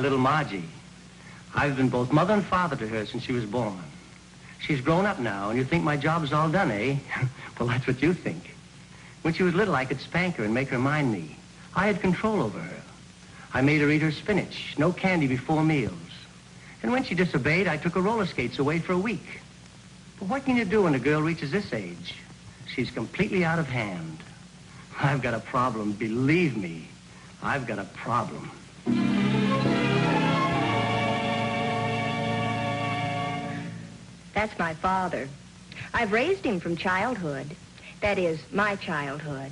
little Margie. I've been both mother and father to her since she was born. She's grown up now, and you think my job's all done, eh? Well, that's what you think. When she was little, I could spank her and make her mind me. I had control over her. I made her eat her spinach, no candy before meals. And when she disobeyed, I took her roller skates away for a week. But what can you do when a girl reaches this age? She's completely out of hand. I've got a problem, believe me. I've got a problem. That's my father. I've raised him from childhood. That is, my childhood.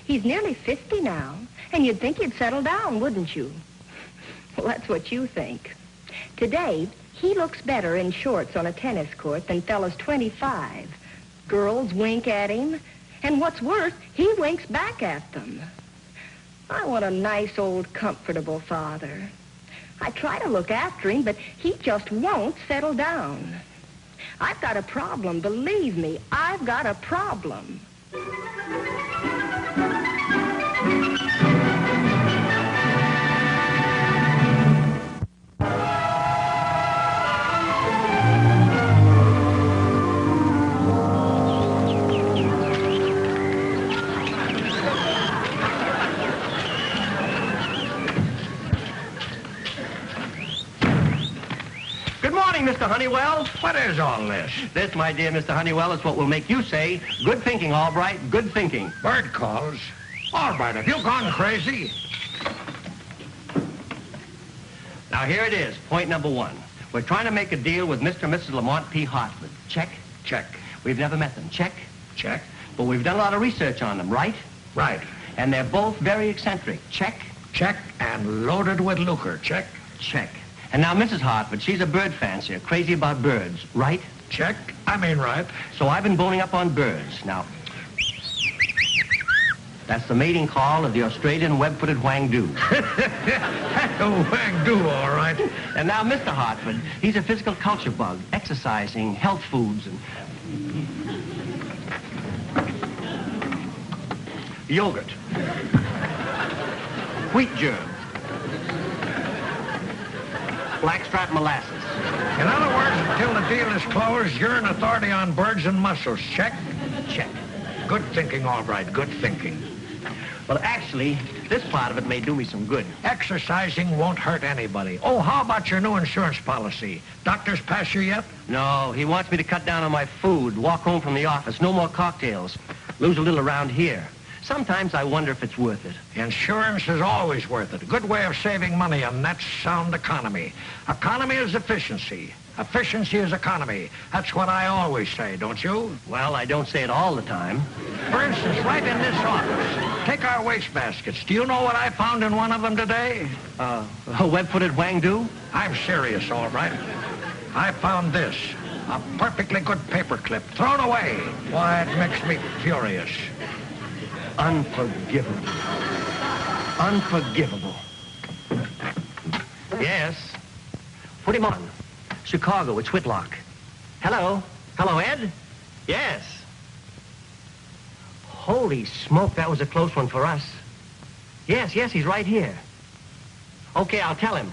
He's nearly 50 now, and you'd think he'd settle down, wouldn't you? Well, that's what you think. Today, he looks better in shorts on a tennis court than fellas 25. Girls wink at him, and what's worse, he winks back at them. I want a nice, old, comfortable father. I try to look after him, but he just won't settle down. I've got a problem, believe me, I've got a problem. Mr. Honeywell. What is all this? This, my dear Mr. Honeywell, is what will make you say, good thinking, Albright, good thinking. Bird calls. Albright, have you gone crazy? Now, here it is, point number one. We're trying to make a deal with Mr. and Mrs. Lamont P. Hartford. Check? Check. We've never met them. Check? Check. But we've done a lot of research on them, right? Right. And they're both very eccentric. Check? Check and loaded with lucre. Check. Check. And now Mrs. Hartford, she's a bird fancier, crazy about birds, right? Check. I mean right. So I've been boning up on birds. Now, that's the mating call of the Australian web-footed whangdoo. Whangdoo, all right. And now Mr. Hartford, he's a physical culture bug, exercising, health foods, and yogurt, wheat germ, blackstrap molasses. In other words, until the deal is closed, you're an authority on birds and mussels. Check? Check. Good thinking, Albright, good thinking. Well, actually, this part of it may do me some good. Exercising won't hurt anybody. Oh, how about your new insurance policy? Doctors pass you yet? No, he wants me to cut down on my food, walk home from the office, no more cocktails, lose a little around here. Sometimes I wonder if it's worth it. Insurance is always worth it. A good way of saving money, and that's sound economy. Economy is efficiency. Efficiency is economy. That's what I always say, don't you? Well, I don't say it all the time. For instance, right in this office, take our wastebaskets. Do you know what I found in one of them today? A web-footed whangdoo? I'm serious, all right. I found this. A perfectly good paperclip thrown away. Why, it makes me furious. Unforgivable. Unforgivable. Yes. Put him on. Chicago, it's Whitlock. Hello. Hello, Ed? Yes. Holy smoke, that was a close one for us. Yes, he's right here. Okay, I'll tell him.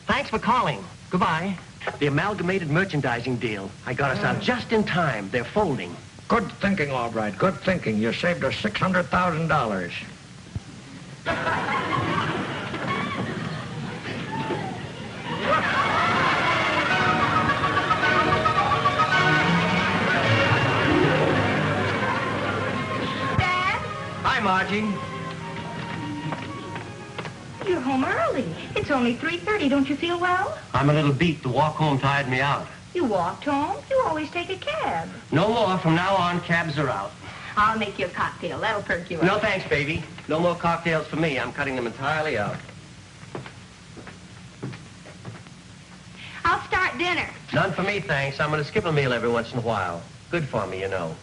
Thanks for calling. Goodbye. The amalgamated merchandising deal. I got us out just in time. They're folding. Good thinking, Albright. Good thinking. You saved us $600,000. Dad? Hi, Margie. You're home early. It's only 3:30. Don't you feel well? I'm a little beat. The walk home tired me out. You walked home? You always take a cab. No more. From now on, cabs are out. I'll make you a cocktail. That'll perk you up. No thanks, baby. No more cocktails for me. I'm cutting them entirely out. I'll start dinner. None for me, thanks. I'm going to skip a meal every once in a while. Good for me, you know.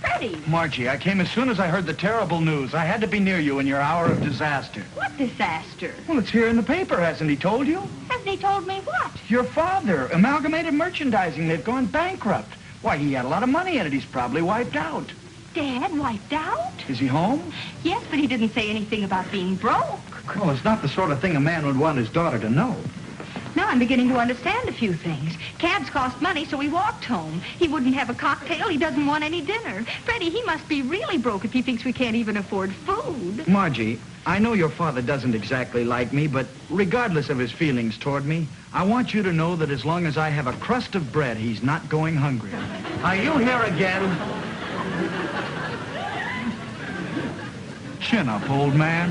Freddie. Margie, I came as soon as I heard the terrible news. I had to be near you in your hour of disaster. What disaster? Well, it's here in the paper, hasn't he told you? Hasn't he told me what? Your father, Amalgamated Merchandising, they've gone bankrupt. Why, he had a lot of money in it. He's probably wiped out. Dad wiped out? Is he home? Yes, but he didn't say anything about being broke. Well, it's not the sort of thing a man would want his daughter to know. Now I'm beginning to understand a few things. Cabs cost money, so he walked home. He wouldn't have a cocktail. He doesn't want any dinner. Freddie, he must be really broke if he thinks we can't even afford food. Margie, I know your father doesn't exactly like me, but regardless of his feelings toward me, I want you to know that as long as I have a crust of bread, he's not going hungry. Are you here again? Chin up, old man.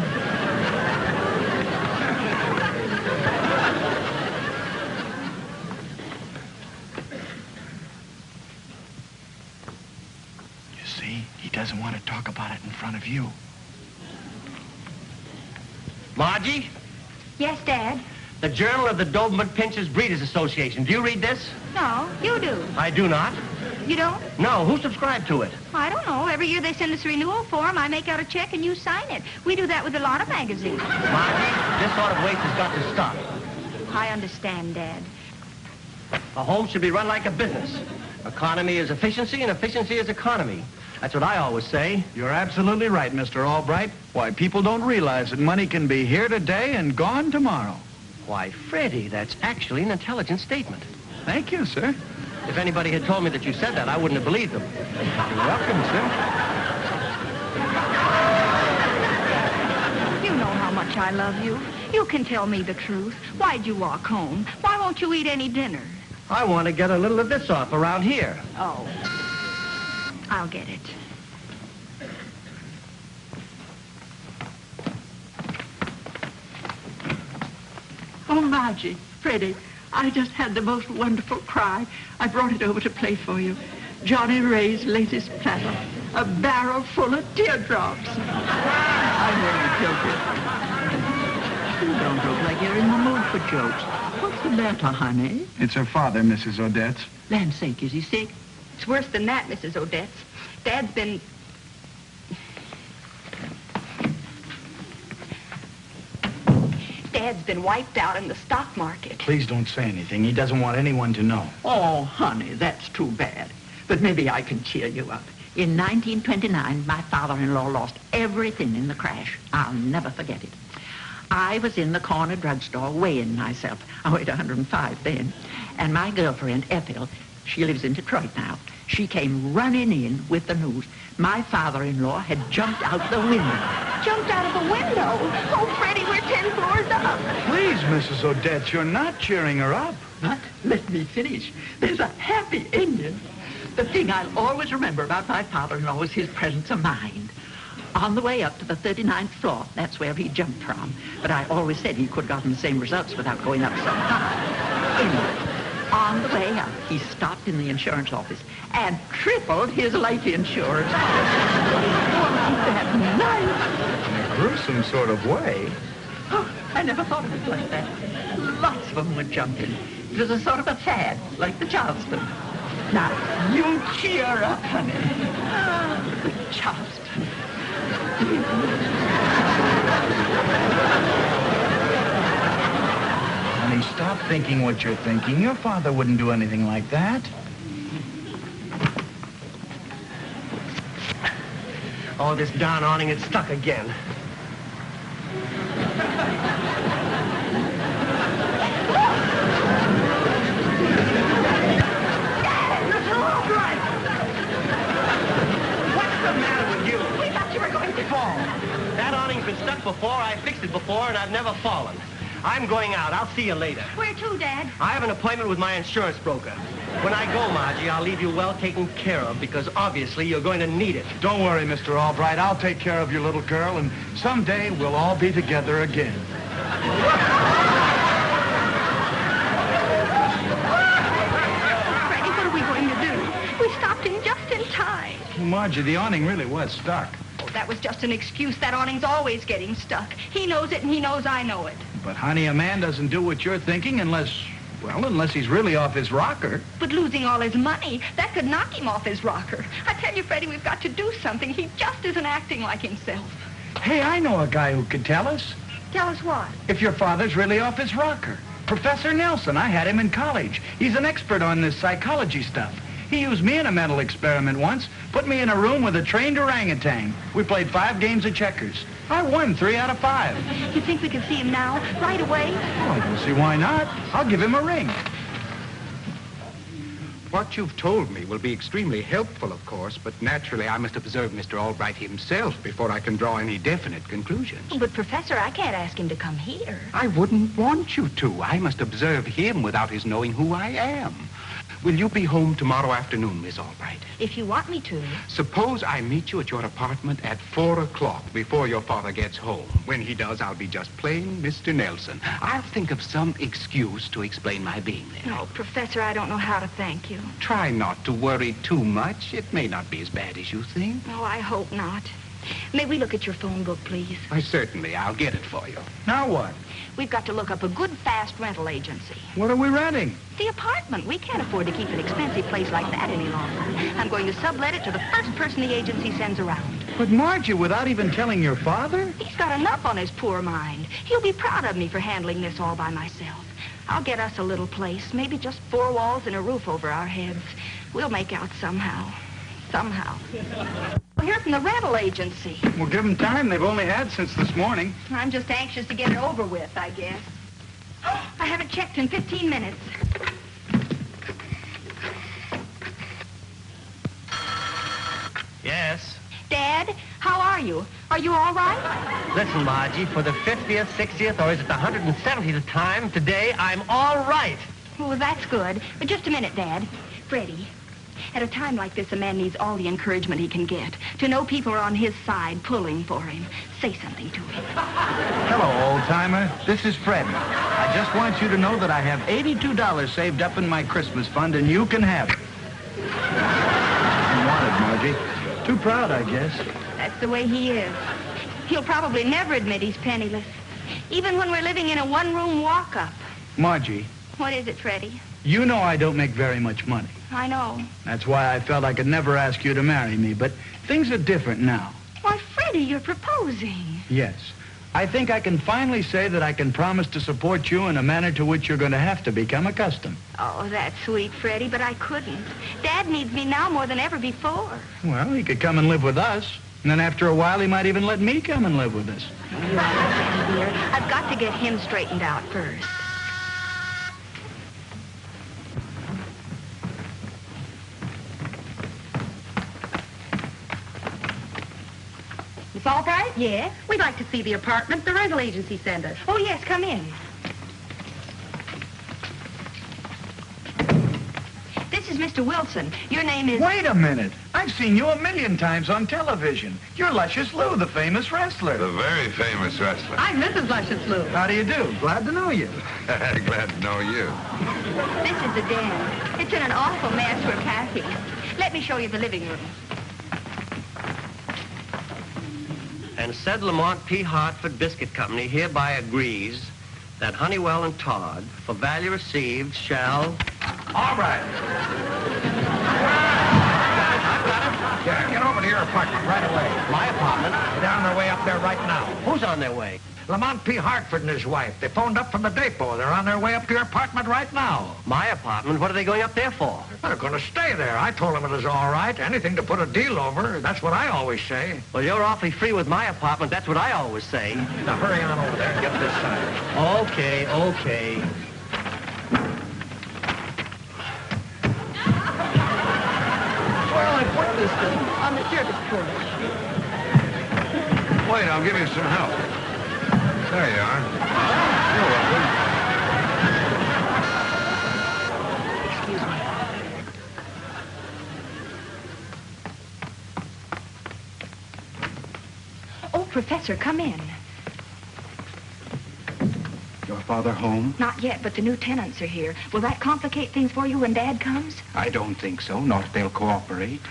You see, he doesn't want to talk about it in front of you. Margie? Yes, Dad? The Journal of the Doberman Pinschers Breeders Association. Do you read this? No, you do. I do not. You don't? No. Who subscribed to it? I don't know. Every year they send us a renewal form. I make out a check and you sign it. We do that with a lot of magazines. Margie, this sort of waste has got to stop. I understand, Dad. A home should be run like a business. Economy is efficiency, and efficiency is economy. That's what I always say. You're absolutely right, Mr. Albright. Why, people don't realize that money can be here today and gone tomorrow. Why, Freddie, that's actually an intelligent statement. Thank you, sir. If anybody had told me that you said that, I wouldn't have believed them. You're welcome, sir. You know how much I love you. You can tell me the truth. Why'd you walk home? Why won't you eat any dinner? I want to get a little of this off around here. Oh. I'll get it. Oh, Margie, Freddie, I just had the most wonderful cry. I brought it over to play for you. Johnny Ray's latest platter, a barrel full of teardrops. I'm only joking. You don't look like you're in the mood for jokes. What's the matter, honey? It's her father, Mrs. Odetts. Land's sake, is he sick? It's worse than that, Mrs. Odetts. Dad's been... Dad's been wiped out in the stock market. Please don't say anything. He doesn't want anyone to know. Oh, honey, that's too bad. But maybe I can cheer you up. In 1929, my father-in-law lost everything in the crash. I'll never forget it. I was in the corner drugstore weighing myself. I weighed 105 then. And my girlfriend, Ethel, she lives in Detroit now. She came running in with the news. My father-in-law had jumped out the window. Jumped out of a window? Oh, Freddie, we're 10 floors up. Please, Mrs. Odetts, you're not cheering her up. But let me finish. There's a happy ending. The thing I'll always remember about my father-in-law was his presence of mind. On the way up to the 39th floor, that's where he jumped from. But I always said he could have gotten the same results without going up so high. Anyway, on the way up, he stopped in the insurance office and tripled his life insurance. That night. In a gruesome sort of way. Oh, I never thought of it like that. Lots of them would jump in. It was a sort of a fad, like the Charleston. Now, you cheer up, honey. Ah, the Charleston. Honey, stop thinking what you're thinking. Your father wouldn't do anything like that. Oh, this darn awning is stuck again. Mr. Albright! What's the matter with you? We thought you were going to fall. That awning's been stuck before, I fixed it before, and I've never fallen. I'm going out. I'll see you later. Where to, Dad? I have an appointment with my insurance broker. When I go, Margie, I'll leave you well taken care of because obviously you're going to need it. Don't worry, Mr. Albright. I'll take care of your little girl, and someday we'll all be together again. Freddie, what are we going to do? We stopped in just in time. Margie, the awning really was stuck. Oh, that was just an excuse. That awning's always getting stuck. He knows it, and he knows I know it. But, honey, a man doesn't do what you're thinking unless he's really off his rocker. But losing all his money, that could knock him off his rocker. I tell you, Freddie, we've got to do something. He just isn't acting like himself. Hey, I know a guy who could tell us. Tell us what? If your father's really off his rocker. Professor Nelson, I had him in college. He's an expert on this psychology stuff. He used me in a mental experiment once. Put me in a room with a trained orangutan. We played 5 games of checkers. I won 3 out of 5. You think we can see him now, right away? Well, I don't see why not. I'll give him a ring. What you've told me will be extremely helpful, of course, but naturally I must observe Mr. Albright himself before I can draw any definite conclusions. But, Professor, I can't ask him to come here. I wouldn't want you to. I must observe him without his knowing who I am. Will you be home tomorrow afternoon, Miss Albright? If you want me to. Suppose I meet you at your apartment at 4 o'clock before your father gets home. When he does, I'll be just plain Mr. Nelson. I'll think of some excuse to explain my being there. No, Professor, I don't know how to thank you. Try not to worry too much. It may not be as bad as you think. Oh, I hope not. May we look at your phone book, please? Why, certainly. I'll get it for you. Now what? We've got to look up a good, fast rental agency. What are we renting? The apartment. We can't afford to keep an expensive place like that any longer. I'm going to sublet it to the first person the agency sends around. But Margie, without even telling your father? He's got enough on his poor mind. He'll be proud of me for handling this all by myself. I'll get us a little place, maybe just 4 walls and a roof over our heads. We'll make out somehow. Somehow. We'll hear from the rental agency. Well, give them time. They've only had since this morning. I'm just anxious to get it over with, I guess. I haven't checked in 15 minutes. Yes? Dad, how are you? Are you all right? Listen, Margie, for the 50th, 60th, or is it the 170th time today, I'm all right. Well, that's good. But just a minute, Dad. Freddie, at a time like this, a man needs all the encouragement he can get. To know people are on his side, pulling for him. Say something to him. Hello, old-timer. This is Freddie. I just want you to know that I have $82 saved up in my Christmas fund, and you can have it. You want it, Margie. Too proud, I guess. That's the way he is. He'll probably never admit he's penniless. Even when we're living in a one-room walk-up. Margie. What is it, Freddie? You know I don't make very much money. I know. That's why I felt I could never ask you to marry me, but things are different now. Why, Freddie, you're proposing. Yes. I think I can finally say that I can promise to support you in a manner to which you're going to have to become accustomed. Oh, that's sweet, Freddie, but I couldn't. Dad needs me now more than ever before. Well, he could come and live with us. And then after a while, he might even let me come and live with us. You understand, dear. I've got to get him straightened out first. Miss Albright? Yes? We'd like to see the apartment the rental agency sent us. Oh, yes, come in. This is Mr. Wilson. Your name is... Wait a minute. I've seen you 1,000,000 times on television. You're Luscious Lou, the famous wrestler. The very famous wrestler. I'm Mrs. Luscious Lou. How do you do? Glad to know you. Glad to know you. This is the den. It's in an awful mess we're packing. Let me show you the living room. And said Lamont P. Hartford Biscuit Company hereby agrees that Honeywell and Todd, for value received, shall... All right. Yeah, get over to your apartment right away. My apartment? They're on their way up there right now. Who's on their way? Lamont P. Hartford and his wife. They phoned up from the depot. They're on their way up to your apartment right now. My apartment? What are they going up there for? They're going to stay there. I told them it was all right. Anything to put a deal over. That's what I always say. Well, you're awfully free with my apartment. That's what I always say. Now, hurry on over there and get this side. Okay, okay. Well, I put this thing on the service porch. Wait, I'll give you some help. There you are. You're welcome. Excuse me. Oh, Professor, come in. Your father home? Not yet, but the new tenants are here. Will that complicate things for you when Dad comes? I don't think so, not if they'll cooperate.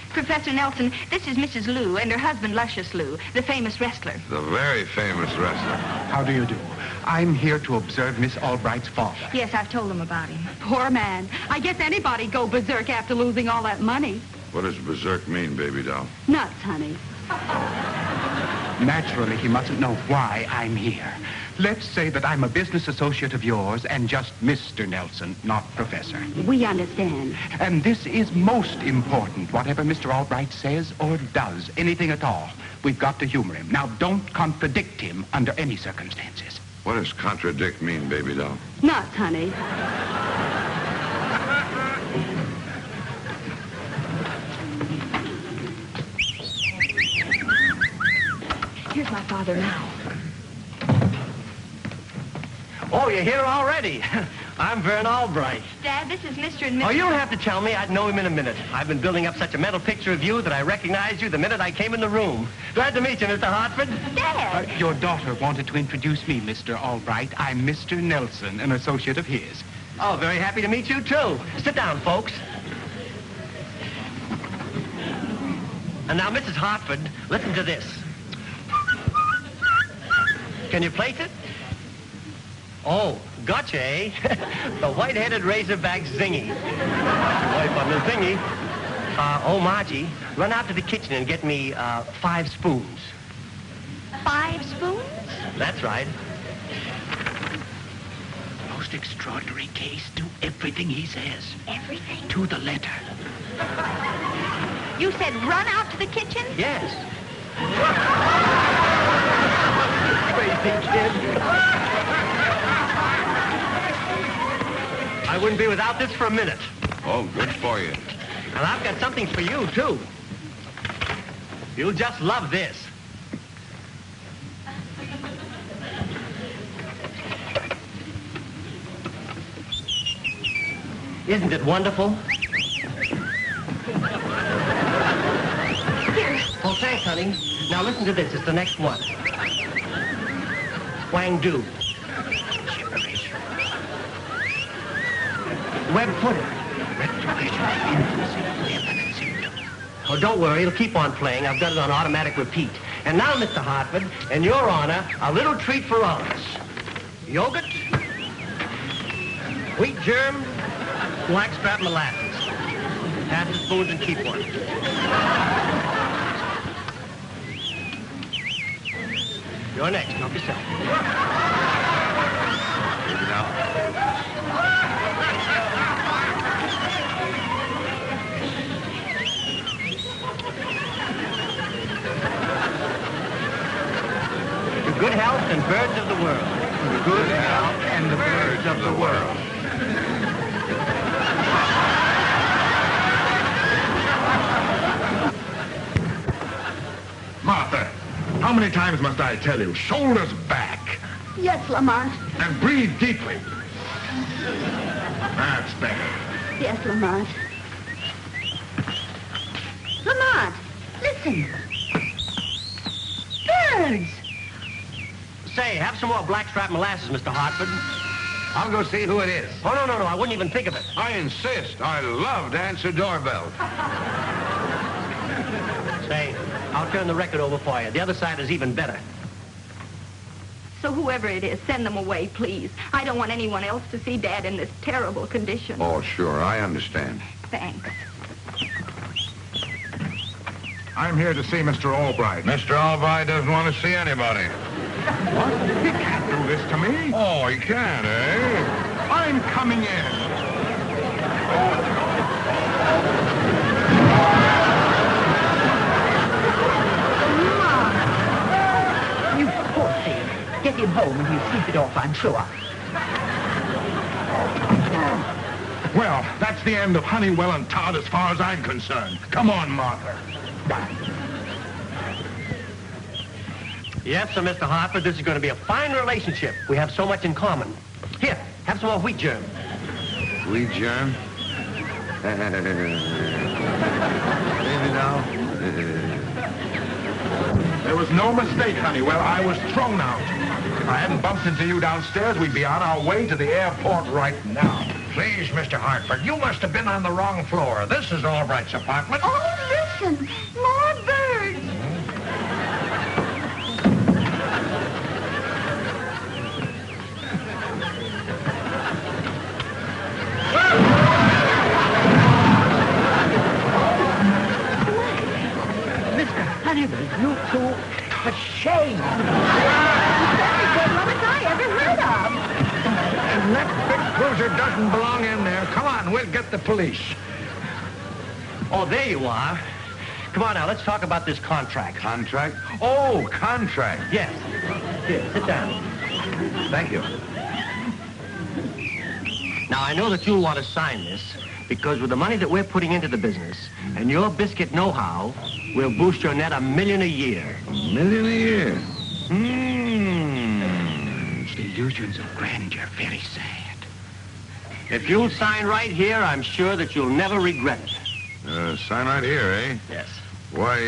Professor Nelson, this is Mrs. Lou and her husband, Luscious Lou, the famous wrestler. The very famous wrestler. How do you do? I'm here to observe Miss Albright's father. Yes, I've told him about him. Poor man. I guess anybody'd go berserk after losing all that money. What does berserk mean, baby doll? Nuts, honey. Naturally, he mustn't know why I'm here. Let's say that I'm a business associate of yours and just Mr. Nelson, not Professor. We understand. And this is most important, whatever Mr. Albright says or does, anything at all. We've got to humor him. Now, don't contradict him under any circumstances. What does contradict mean, baby doll? Nuts, honey. Here's my father now. Oh, you're here already. I'm Vern Albright. Dad, this is Mr. and Mrs. Oh, you don't have to tell me. I'd know him in a minute. I've been building up such a mental picture of you that I recognized you the minute I came in the room. Glad to meet you, Mr. Hartford. Dad! Your daughter wanted to introduce me, Mr. Albright. I'm Mr. Nelson, an associate of his. Oh, very happy to meet you, too. Sit down, folks. And now, Mrs. Hartford, listen to this. Can you place it? Oh, gotcha, eh? The white-headed razorback zingy. Wife on the zingy. Oh, Margie, run out to the kitchen and get me 5 spoons. 5 spoons? That's right. Most extraordinary case. Do everything he says. Everything? To the letter. You said run out to the kitchen? Yes. Crazy kid. I wouldn't be without this for a minute. Oh, good for you. And I've got something for you, too. You'll just love this. Isn't it wonderful? Here. Oh, thanks, honey. Now listen to this. It's the next one. Wang Do. Web footer. Oh, don't worry. It'll keep on playing. I've got it on automatic repeat. And now, Mr. Hartford, in your honor, a little treat for all of us. Yogurt, wheat germ, blackstrap molasses. Pass the spoons and keep one. You're next. Help yourself. To good health and birds of the world. To good health and the birds of the world. Martha, how many times must I tell you? Shoulders back. Yes, Lamont. And breathe deeply. That's better. Yes, Lamont. Lamont, listen. Birds. Say, have some more blackstrap molasses, Mr. Hartford. I'll go see who it is. Oh, no, I wouldn't even think of it. I insist. I love to answer doorbells. Say, I'll turn the record over for you. The other side is even better. So whoever it is, send them away, please. I don't want anyone else to see Dad in this terrible condition. Oh, sure. I understand. Thanks. I'm here to see Mr. Albright. Mr. Albright doesn't want to see anybody. What? He can't do this to me. Oh, he can't, eh? I'm coming in. You poor thing. Get him home and he'll sleep it off, I'm sure. Well, that's the end of Honeywell and Todd as far as I'm concerned. Come on, Martha. Yes, sir, Mr. Hartford, this is going to be a fine relationship. We have so much in common. Here, have some more wheat germ. Wheat germ? Maybe now. There was no mistake, Honeywell. I was thrown out. If I hadn't bumped into you downstairs, we'd be on our way to the airport right now. Please, Mr. Hartford, you must have been on the wrong floor. This is Albright's apartment. Oh, listen. More birds. Mr. Honeywell, you two, a shame. Very good, Lamont. I that big cruiser doesn't belong in there. Come on, we'll get the police. Oh, there you are. Come on now, let's talk about this contract. Contract? Oh, contract. Yes. Here, sit down. Thank you. Now, I know that you'll want to sign this because with the money that we're putting into the business and your biscuit know-how, we'll boost your net $1 million a year. $1 million a year? The illusions of grandeur, very sad. If you'll sign right here, I'm sure that you'll never regret it. Sign right here, eh? Yes. Why,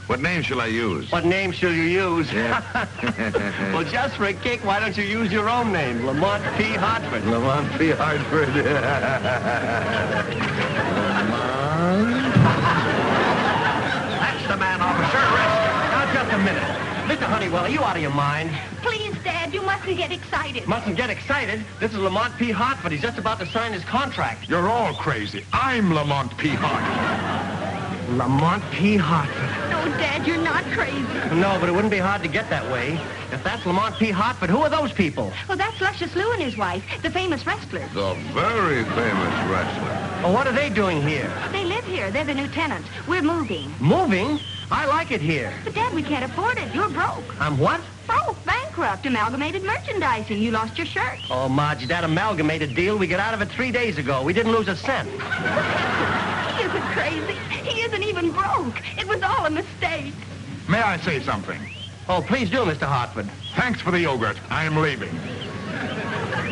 what name shall I use? What name shall you use? Yeah. Well, just for a kick, why don't you use your own name, Lamont P. Hartford? Lamont P. Hartford. That's the man, officer. Arrest him. Now, just a minute. Mr. Honeywell, are you out of your mind? Please, Dad, you mustn't get excited. Mustn't get excited. This is Lamont P. Hartford. He's just about to sign his contract. You're all crazy. I'm Lamont P. Hartford. Lamont P. Hartford. No, Dad, you're not crazy. No, but it wouldn't be hard to get that way. If that's Lamont P. Hartford, who are those people? Well, that's Luscious Lou and his wife, the famous wrestler. The very famous wrestler. Well, what are they doing here? They live here. They're the new tenants. We're moving. Moving? I like it here. But, Dad, we can't afford it. You're broke. I'm what? Broke, bankrupt, amalgamated merchandising. You lost your shirt. Oh, Margie, that amalgamated deal, we got out of it 3 days ago. We didn't lose a cent. He isn't crazy. He isn't even broke. It was all a mistake. May I say something? Oh, please do, Mr. Hartford. Thanks for the yogurt. I'm leaving.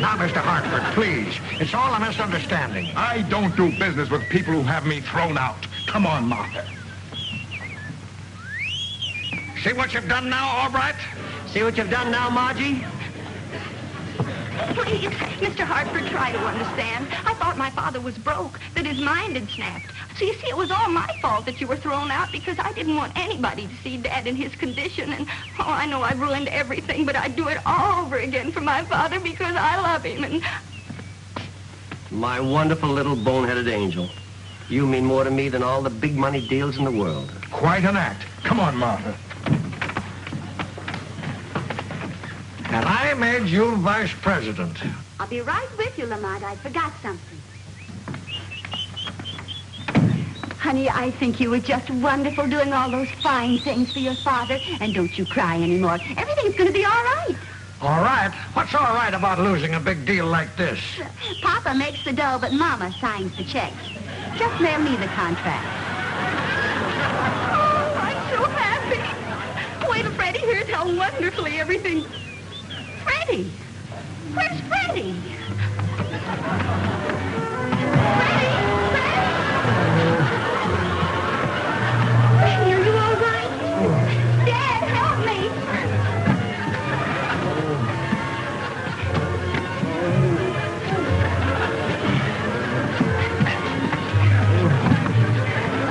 Now, Mr. Hartford, please. It's all a misunderstanding. I don't do business with people who have me thrown out. Come on, Martha. See what you've done now, Albright? See what you've done now, Margie? Please, Mr. Hartford, try to understand. I thought my father was broke, that his mind had snapped. So you see, it was all my fault that you were thrown out because I didn't want anybody to see Dad in his condition. And, oh, I know I've ruined everything, but I'd do it all over again for my father because I love him. And My wonderful little boneheaded angel. You mean more to me than all the big money deals in the world. Quite an act. Come on, Martha. And I made you vice president. I'll be right with you, Lamont. I forgot something. Honey, I think you were just wonderful doing all those fine things for your father. And don't you cry anymore. Everything's going to be all right. All right? What's all right about losing a big deal like this? Papa makes the dough, but Mama signs the checks. Just mail me the contract. oh, I'm so happy. Wait till Freddie hears how wonderfully everything... Freddie! Where's Freddie? Freddie, are you all right? Dad, help me!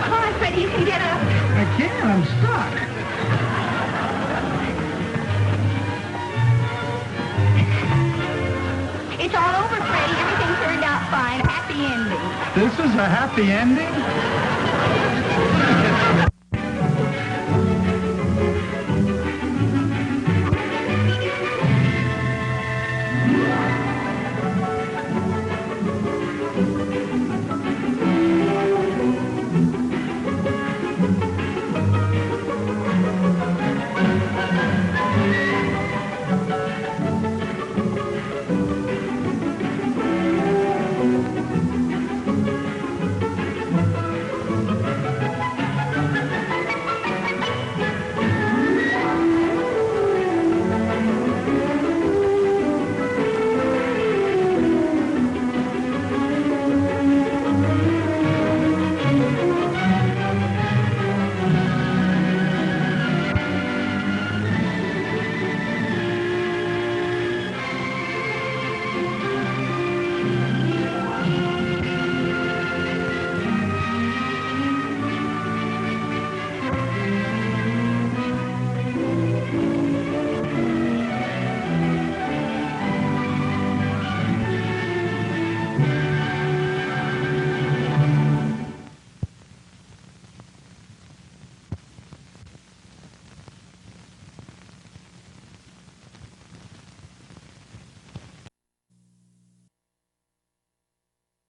Come on, Freddie, you can get up. I can't. I'm stuck. It's all over, Freddie. Everything turned out fine. Happy ending. This is a happy ending?